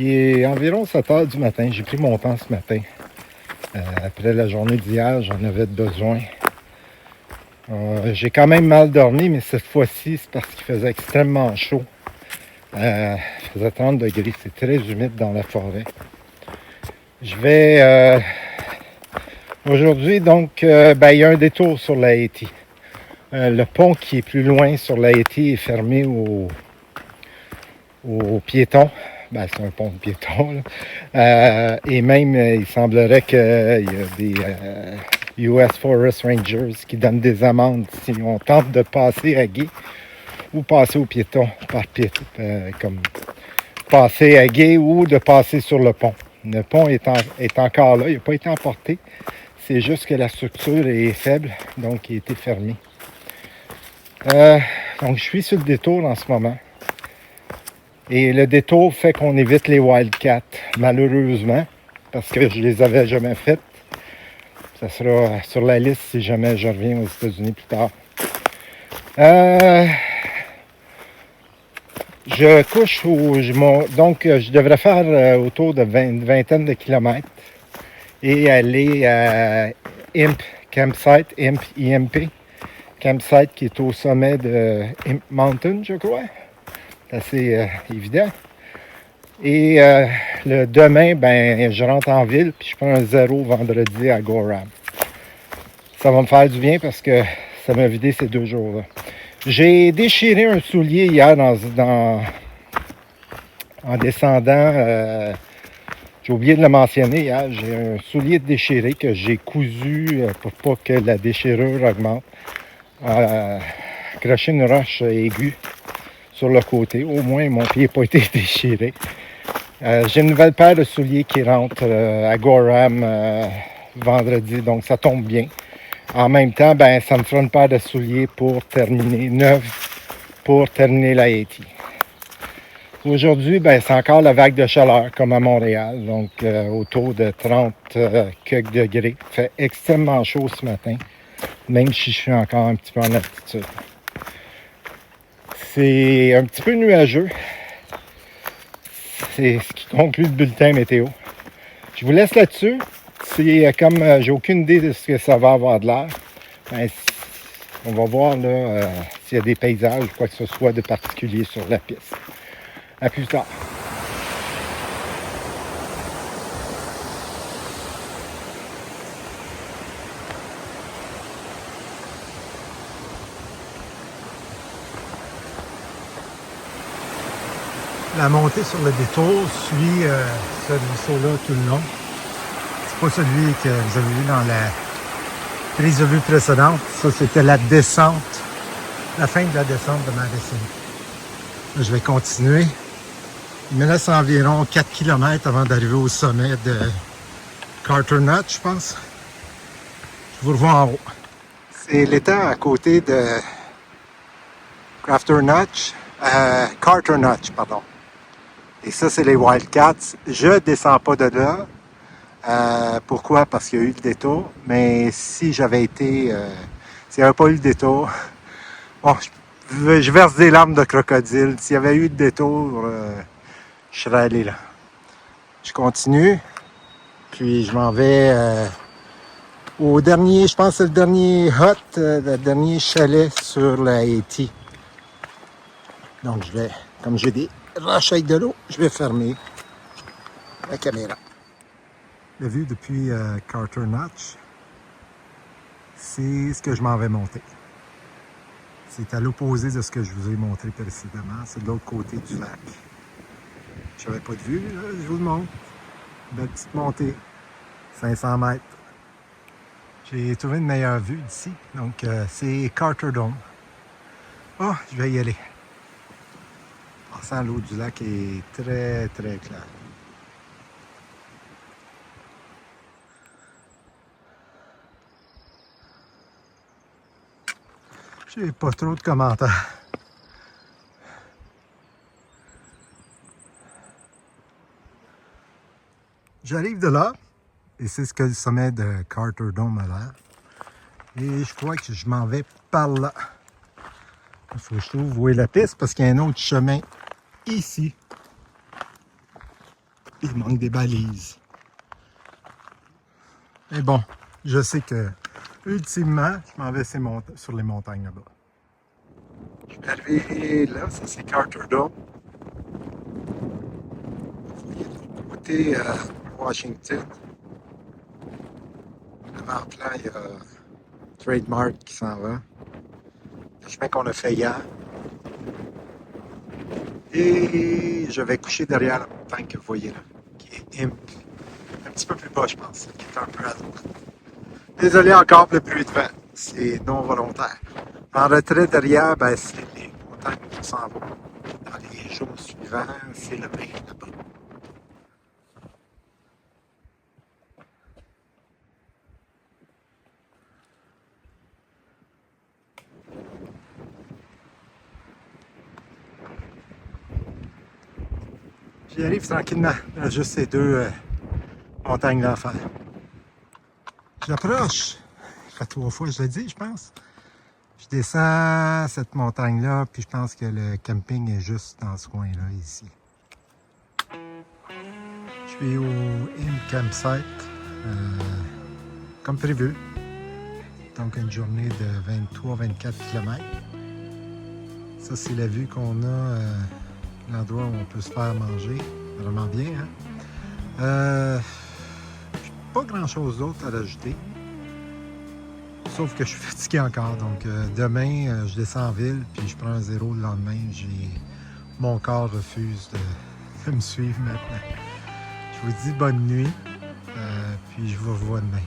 Il est environ 7 heures du matin. J'ai pris mon temps ce matin. Après la journée d'hier, j'en avais besoin. J'ai quand même mal dormi, mais cette fois-ci, c'est parce qu'il faisait extrêmement chaud. Il faisait 30 degrés. C'est très humide dans la forêt. Je vais... Aujourd'hui, donc, il y a un détour sur la Haiti. Le pont qui est plus loin sur la Haiti est fermé aux piétons. C'est un pont de piétons. Et même, il semblerait qu'il y a des US Forest Rangers qui donnent des amendes si on tente de passer à gué ou passer aux piétons par piéton, comme passer à gué ou de passer sur le pont. Le pont est encore là, il n'a pas été emporté. C'est juste que la structure est faible, donc il a été fermé. Donc je suis sur le détour en ce moment. Et le détour fait qu'on évite les Wildcats, malheureusement, parce que je les avais jamais faites. Ça sera sur la liste si jamais je reviens aux États-Unis plus tard. Je couche donc je devrais faire autour de une vingtaine de kilomètres et aller à Imp Campsite, IMP Campsite qui est au sommet de Imp Mountain, je crois. C'est assez évident. Et le demain, je rentre en ville puis je prends un 0 vendredi à Gorham. Ça va me faire du bien parce que ça m'a vidé ces 2 jours-là. J'ai déchiré un soulier hier en descendant. J'ai oublié de le mentionner hier. J'ai un soulier déchiré que j'ai cousu pour pas que la déchirure augmente. Accroché une roche aiguë sur le côté. Au moins, mon pied n'a pas été déchiré. J'ai une nouvelle paire de souliers qui rentre à Gorham vendredi, donc ça tombe bien. En même temps, ça me fera une paire de souliers pour terminer, pour terminer la Haiti. Aujourd'hui, c'est encore la vague de chaleur comme à Montréal, donc autour de 30 quelques degrés. Il fait extrêmement chaud ce matin, même si je suis encore un petit peu en altitude. C'est un petit peu nuageux. C'est ce qui conclut le bulletin météo. Je vous laisse là-dessus. C'est comme j'ai aucune idée de ce que ça va avoir de l'air. On va voir là s'il y a des paysages ou quoi que ce soit de particulier sur la piste. À plus tard. La montée sur le détour suit ce ruisseau-là tout le long. C'est pas celui que vous avez vu dans la prise de vue précédente. Ça, c'était la descente, la fin de la descente de Madison. Là, je vais continuer. Il me laisse environ 4 km avant d'arriver au sommet de Carter Notch, je pense. Je vous revois en haut. C'est l'étang à côté de Carter Notch, pardon. Et ça, c'est les Wildcats. Je descends pas de là. Pourquoi? Parce qu'il y a eu le détour. Mais si j'avais été... s'il n'y avait pas eu le détour... Bon, je verse des larmes de crocodile. S'il y avait eu le détour, je serais allé là. Je continue. Puis je m'en vais au dernier... Je pense que c'est le dernier hut, le dernier chalet sur la Haiti. Donc je vais... Comme j'ai des roches avec de l'eau, je vais fermer la caméra. La vue depuis Carter Notch, c'est ce que je m'en vais monter. C'est à l'opposé de ce que je vous ai montré précédemment. C'est de l'autre côté du lac. Je n'avais pas de vue, là, je vous le montre. Belle petite montée, 500 mètres. J'ai trouvé une meilleure vue d'ici, donc c'est Carter Dome. Oh, je vais y aller. L'eau du lac est très, très claire. J'ai pas trop de commentaires. J'arrive de là, et c'est ce que le sommet de Carter Dome a l'air. Et je crois que je m'en vais par là. Il faut que je trouve où est la piste, parce qu'il y a un autre chemin ici. Il manque des balises. Mais bon, je sais que, ultimement, je m'en vais sur les montagnes là-bas. Je vais arriver là, ça c'est Carter Dome. Vous voyez de l'autre côté, Washington. Avant-plan, il y a Trademark qui s'en va. Le chemin qu'on a fait hier. Et je vais coucher derrière la montagne que vous voyez là, qui est Imp. Un petit peu plus bas, je pense, qui est un peu à droite. Désolé encore pour le bruit de vent, c'est non volontaire. En retrait derrière, ben, c'est les montagnes où on s'en va. Dans les jours suivants, c'est le Maine là-bas. J'y arrive tranquillement. Il y a juste ces deux montagnes là à faire. J'approche. Ça fait 3 fois que je l'ai dit, je pense. Je descends cette montagne-là, puis je pense que le camping est juste dans ce coin-là, ici. Je suis au Imp Campsite, comme prévu. Donc une journée de 23-24 km. Ça, c'est la vue qu'on a, l'endroit où on peut se faire manger. Vraiment bien, hein? Pas grand-chose d'autre à rajouter. Sauf que je suis fatigué encore. Donc demain, je descends en ville, puis je prends un zéro le lendemain. Mon corps refuse de me suivre maintenant. Je vous dis bonne nuit, puis je vous revois demain.